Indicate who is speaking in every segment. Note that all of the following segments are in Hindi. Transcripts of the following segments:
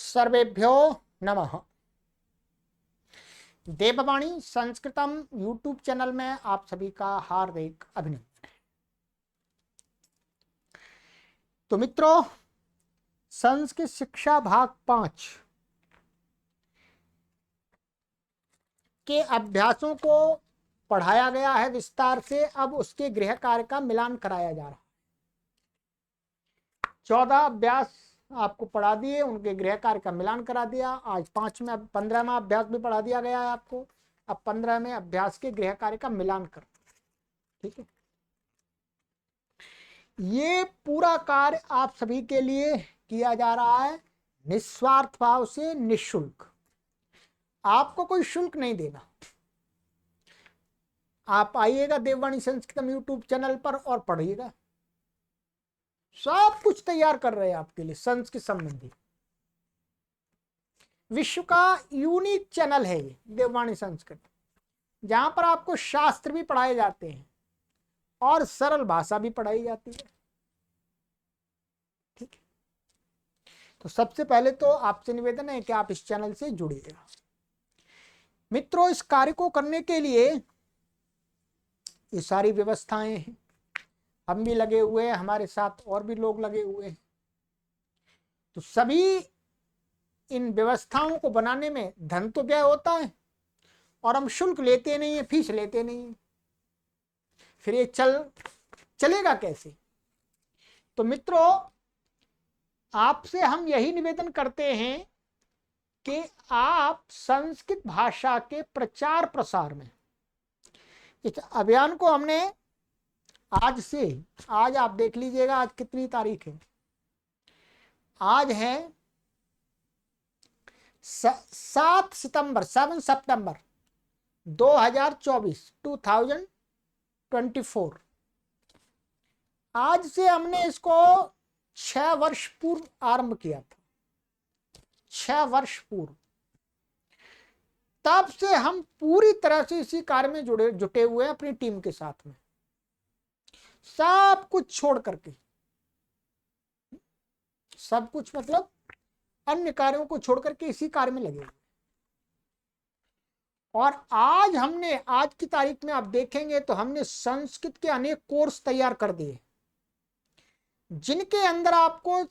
Speaker 1: सर्वेभ्यो नमः। देववाणी संस्कृतम यूट्यूब चैनल में आप सभी का हार्दिक अभिनंदन है। तो मित्रों, संस्कृत शिक्षा भाग 5 के अभ्यासों को पढ़ाया गया है विस्तार से। अब उसके गृह कार्य का मिलान कराया जा रहा है। 14 अभ्यास आपको पढ़ा दिए, उनके गृह कार्य का मिलान करा दिया। आज 15वां अभ्यास भी पढ़ा दिया गया है आपको। अब 15वें अभ्यास के गृह कार्य का मिलान कर, ठीक है। ये पूरा कार्य आप सभी के लिए किया जा रहा है निस्वार्थ भाव से, निःशुल्क। आपको कोई शुल्क नहीं देना। आप आइएगा देववाणी संस्कृतम यूट्यूब चैनल पर और पढ़िएगा। सब कुछ तैयार कर रहे हैं आपके लिए संस्कृत संबंधी। विश्व का यूनिक चैनल है ये देववाणी संस्कृत, जहां पर आपको शास्त्र भी पढ़ाए जाते हैं और सरल भाषा भी पढ़ाई जाती है, ठीक है। तो सबसे पहले तो आपसे निवेदन है कि आप इस चैनल से जुड़िएगा। मित्रों, इस कार्य को करने के लिए ये सारी व्यवस्थाएं हैं। हम भी लगे हुए हैं, हमारे साथ और भी लोग लगे हुए हैं। तो सभी इन व्यवस्थाओं को बनाने में धन तो व्यय होता है और हम शुल्क लेते नहीं है, फीस लेते नहीं है। फिर ये चलेगा कैसे? तो मित्रों, आपसे हम यही निवेदन करते हैं कि आप संस्कृत भाषा के प्रचार प्रसार में इस अभियान को हमने आज आप देख लीजिएगा, आज कितनी तारीख है। आज है 7 सितंबर 2024। आज से हमने इसको 6 वर्ष पूर्व आरंभ किया था। 6 वर्ष पूर्व। तब से हम पूरी तरह से इसी कार्य में जुटे हुए हैं अपनी टीम के साथ में। सब कुछ छोड़ करके, सब कुछ मतलब अन्य कार्यों को छोड़ करके इसी कार्य में लगे। और आज की तारीख में आप देखेंगे तो हमने संस्कृत के अनेक कोर्स तैयार कर दिए, जिनके अंदर आपको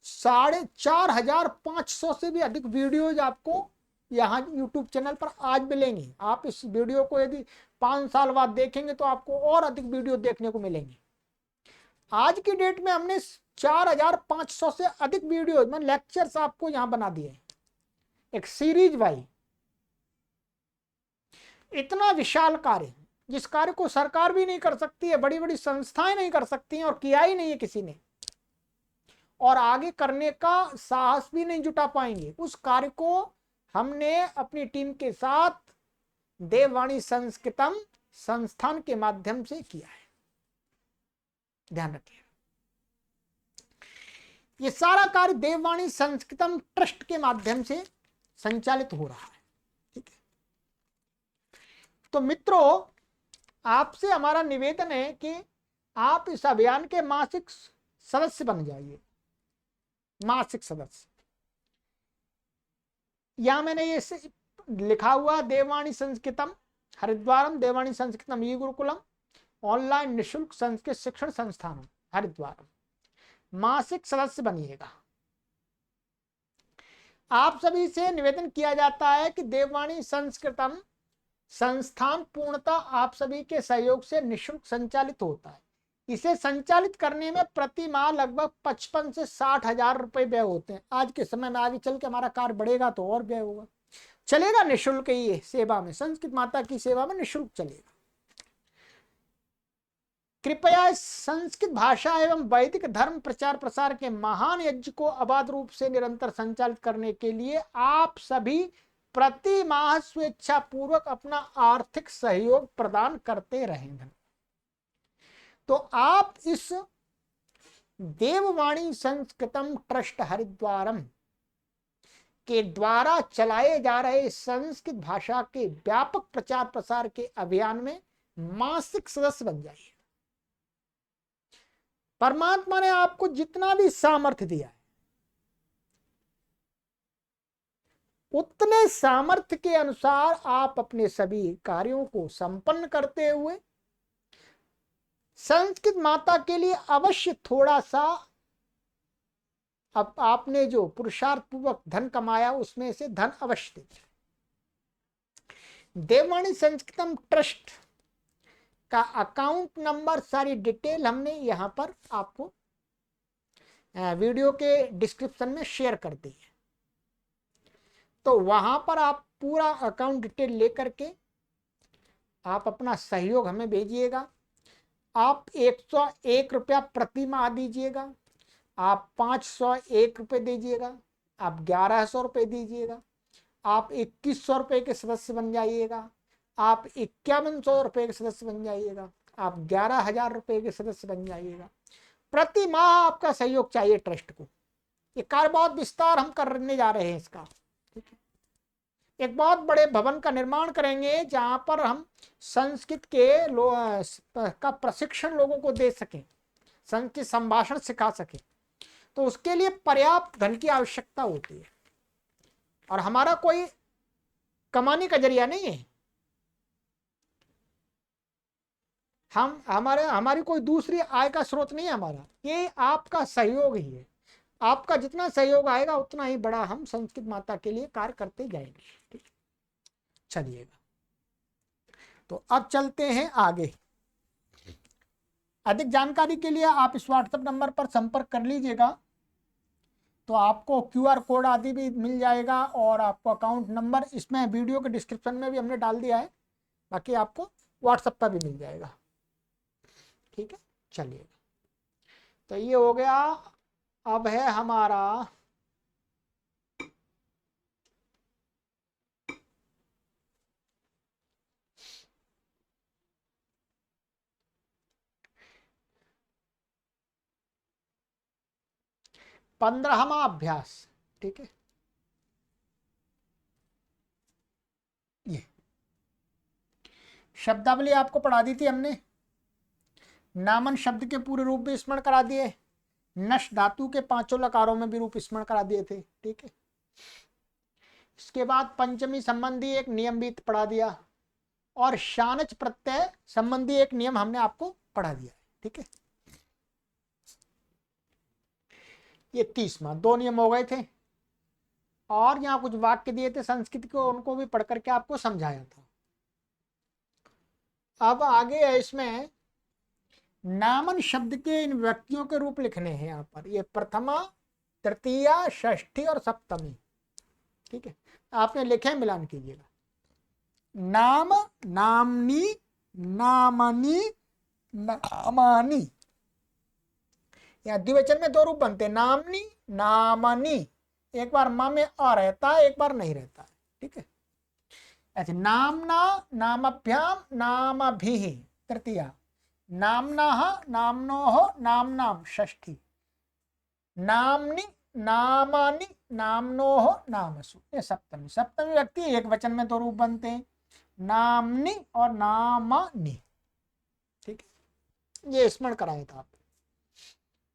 Speaker 1: 4500 से भी अधिक वीडियोज आपको यहाँ YouTube चैनल पर आज मिलेंगी। आप इस वीडियो को यदि 5 साल बाद देखेंगे तो आपको और अधिक वीडियो देखने को मिलेंगे। आज की डेट में हमने 4500 से अधिक वीडियो मतलब लेक्चर्स आपको यहाँ बना दिए, एक सीरीज वाइज। इतना विशाल कार्य, जिस कार्य को सरकार भी नहीं कर सकती है, बड़ी बड़ी संस्थाएं नहीं कर सकती हैं और किया ही नहीं है किसी ने, और आगे करने का साहस भी नहीं जुटा पाएंगे, उस कार्य को हमने अपनी टीम के साथ देववाणी संस्कृतम संस्थान के माध्यम से किया है। ध्यान रखिए, ये सारा कार्य देववाणी संस्कृतम ट्रस्ट के माध्यम से संचालित हो रहा है, ठीक है। तो मित्रों, आपसे हमारा निवेदन है कि आप इस अभियान के मासिक सदस्य बन जाइए। मासिक सदस्य, यहां मैंने ये लिखा हुआ देववाणी संस्कृतम हरिद्वारम, देववाणी संस्कृतम ई गुरुकुलम ऑनलाइन निःशुल्क संस्कृत शिक्षण संस्थान हरिद्वारम। मासिक सदस्य बनिएगा। आप सभी से निवेदन किया जाता है कि देववाणी संस्कृतम संस्थान पूर्णतः आप सभी के सहयोग से निःशुल्क संचालित होता है। इसे संचालित करने में प्रति माह लगभग 55 से 60 हजार रुपए व्यय होते हैं। आज के समय में आगे चल के हमारा कार्य बढ़ेगा तो और व्यय होगा। चलेगा निःशुल्क ही सेवा में, संस्कृत माता की सेवा में निःशुल्क चलेगा। कृपया इस संस्कृत भाषा एवं वैदिक धर्म प्रचार प्रसार के महान यज्ञ को अबाध रूप से निरंतर संचालित करने के लिए आप सभी प्रति माह स्वेच्छा पूर्वक अपना आर्थिक सहयोग प्रदान करते रहेंगे। तो आप इस देववाणी संस्कृतम ट्रस्ट हरिद्वारम के द्वारा चलाए जा रहे संस्कृत भाषा के व्यापक प्रचार प्रसार के अभियान में मासिक सदस्य बन जाइए। परमात्मा ने आपको जितना भी सामर्थ्य दिया है, उतने सामर्थ्य के अनुसार आप अपने सभी कार्यों को संपन्न करते हुए संस्कृत माता के लिए अवश्य थोड़ा सा, अब आपने जो पुरुषार्थ पूर्वक धन कमाया उसमें से धन अवश्य दीजिए। देववाणी संस्कृतम ट्रस्ट का अकाउंट नंबर, सारी डिटेल हमने यहां पर आपको वीडियो के डिस्क्रिप्शन में शेयर कर दी है। तो वहां पर आप पूरा अकाउंट डिटेल लेकर के आप अपना सहयोग हमें भेजिएगा। आप 101 रुपया प्रति माह दीजिएगा, आप 501 रुपये दीजिएगा, आप 1100 रुपये दीजिएगा, आप 2100 रुपये के सदस्य बन जाइएगा, आप 5100 रुपये के सदस्य बन जाइएगा, आप 11,000 रुपये के सदस्य बन जाइएगा। प्रति माह आपका सहयोग चाहिए ट्रस्ट को। ये कार्य बहुत विस्तार हम करने जा रहे हैं इसका, ठीक है। एक बहुत बड़े भवन का निर्माण करेंगे जहां पर हम संस्कृत के का प्रशिक्षण लोगों को दे सकें, संस्कृत संभाषण सिखा सकें। तो उसके लिए पर्याप्त धन की आवश्यकता होती है, और हमारा कोई कमाने का जरिया नहीं है। हमारी कोई दूसरी आय का स्रोत नहीं है हमारा, ये आपका सहयोग ही है। आपका जितना सहयोग आएगा उतना ही बड़ा हम संस्कृत माता के लिए कार्य करते जाएंगे, ठीक। चलिएगा, तो अब चलते हैं आगे। अधिक जानकारी के लिए आप इस व्हाट्सएप नंबर पर संपर्क कर लीजिएगा, तो आपको QR कोड आदि भी मिल जाएगा, और आपको अकाउंट नंबर इसमें वीडियो के डिस्क्रिप्शन में भी हमने डाल दिया है, बाकी आपको व्हाट्सएप पर भी मिल जाएगा, ठीक है। चलिए, तो ये हो गया। अब है हमारा पंद्रहवां अभ्यास, ठीक है। ये शब्दावली आपको पढ़ा दी थी हमने, नामन शब्द के पूरे रूप भी स्मरण करा दिए, नश धातु के पांचों लकारों में भी रूप स्मरण करा दिए थे, ठीक है। इसके बाद पंचमी संबंधी एक नियम भी पढ़ा दिया, और शानच प्रत्यय संबंधी एक नियम हमने आपको पढ़ा दिया, ठीक है। ये 30वां, 2 नियम हो गए थे, और यहाँ कुछ वाक्य दिए थे संस्कृत को, उनको भी पढ़ करके आपको समझाया था। अब आगे है इसमें नामन शब्द के इन व्यक्तियों के रूप लिखने हैं यहाँ पर। ये प्रथमा, तृतीया, षष्ठी और सप्तमी, ठीक है। आपने लिखे, मिलान कीजिएगा। नाम, नामनी, नामनी, नामानी। यहाँ द्विवचन में 2 रूप बनते हैं, नामनी, नामनी। एक बार माँ में आ रहता है, एक बार नहीं रहता है, ठीक है। ऐसे नामना, नामभ्याम, नामभिः तृतीया, नामनाः, नाम्नोः, नाम्नाम षष्ठी, नामनि, नामानि, नाम्नोः, नामसु ये सप्तमी। सप्तमी व्यक्ति एक वचन में 2 रूप बनते हैं, नामनि और नामानि, ठीक है। ये स्मरण कराया था आप।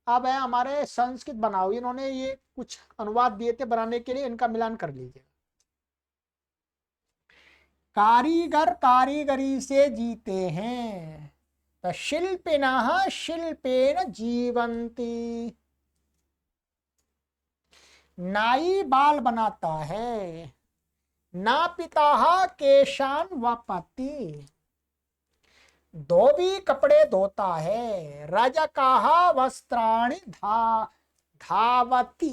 Speaker 1: अब है हमारे संस्कृत बनाओ, इन्होंने ये कुछ अनुवाद दिए थे बनाने के लिए, इनका मिलान कर लीजिए। कारीगर कारीगरी से जीते हैं, तो शिल्पिनः शिल्पेन जीवन्ति। नाई बाल बनाता है, नापिता केशान वपति। धोबी कपड़े धोता है, रजकाः वस्त्राणि धावती।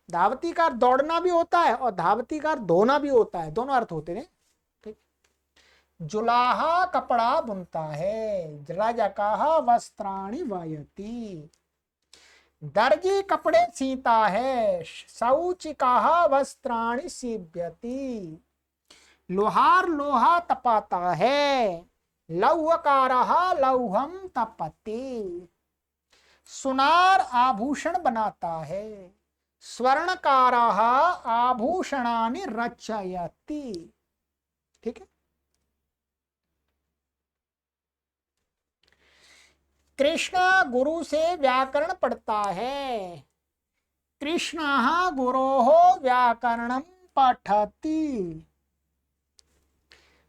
Speaker 1: धावती का दौड़ना भी होता है और धावती का धोना भी होता है, दोनों अर्थ होते हैं, ठीक। जुलाहा कपड़ा बुनता है, रजकाः वस्त्राणि वायति। दर्जी कपड़े सीता है, शौचिकाः वस्त्राणि सीव्यति। लोहार लोहा तपाता है, लौहकारः लौहम तपति। सुनार आभूषण बनाता है, स्वर्णकारः आभूषणानि रचयति, ठीक है। कृष्ण गुरु से व्याकरण पढ़ता है, कृष्णः गुरोः व्याकरणं पठति।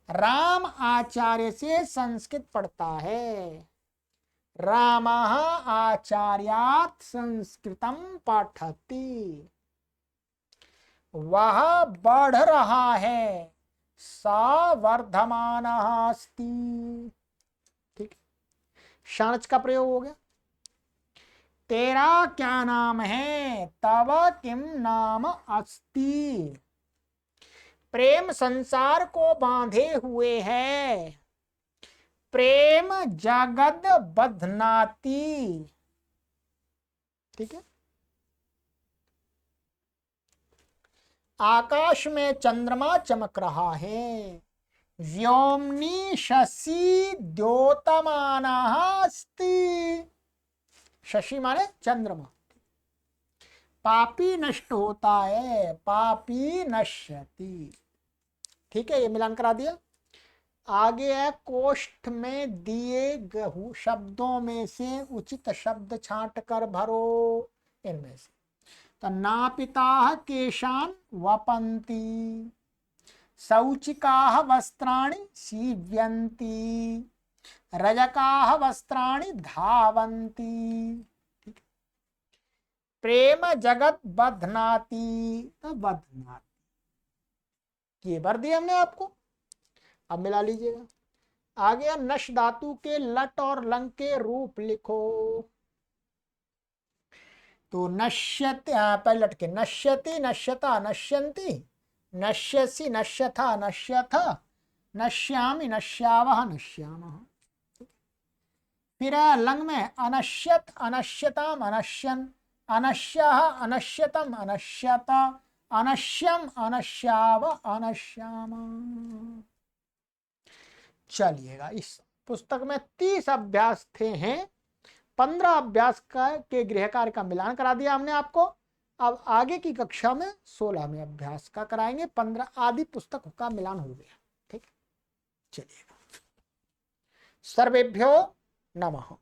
Speaker 1: राम आचार्य से संस्कृत पढ़ता है। रामः आचार्यात् संस्कृतम पठति। वह बढ़ रहा है, सा वर्धमानः अस्ति। ठीक, शानच का प्रयोग हो गया। तेरा क्या नाम है, तव किम नाम अस्ति। प्रेम संसार को बांधे हुए है, प्रेम जगद बध्नाति। ठीक है। आकाश में चंद्रमा चमक रहा है, व्योमनी शशि द्योतमानः अस्ति। शशि माने चंद्रमा। पापी नष्ट होता है, पापी नश्यति। ठीक है, ये मिलान करा दिया। आगे है, कोष्ठ में दिए गहु शब्दों में से उचित शब्द छांट कर भरो। इनमें से तो नापिताः केशान वपन्ति, शौचिकाः वस्त्राणि सीव्यन्ति, रजकाः वस्त्राणि धावन्ति। ठीक, प्रेम जगत बध्नाति, तो बध्नाति ये भर दिया हमने आपको। अब मिला लीजिएगा। आगे नश धातु के लट और लंग के रूप लिखो। तो नश्यति, पहले लटके, नश्यति नश्यता नश्यन्ति, नश्यसि नश्यथा नश्यथ, नश्यामि नश्यावः नश्यामः। फिर लंग में अनश्यत अनश्यताम अनश्यन, अनश्यः अनश्यतम अनश्यत, अनश्यम अनश्याव अनश्याम। चलिएगा, इस पुस्तक में 30 अभ्यास थे हैं। 15 अभ्यास के गृह कार्य का मिलान करा दिया हमने आपको। अब आगे की कक्षा में 16वें अभ्यास का कराएंगे। 15 आदि पुस्तक का मिलान हो गया। ठीक, चलिएगा। सर्वेभ्यो नमः।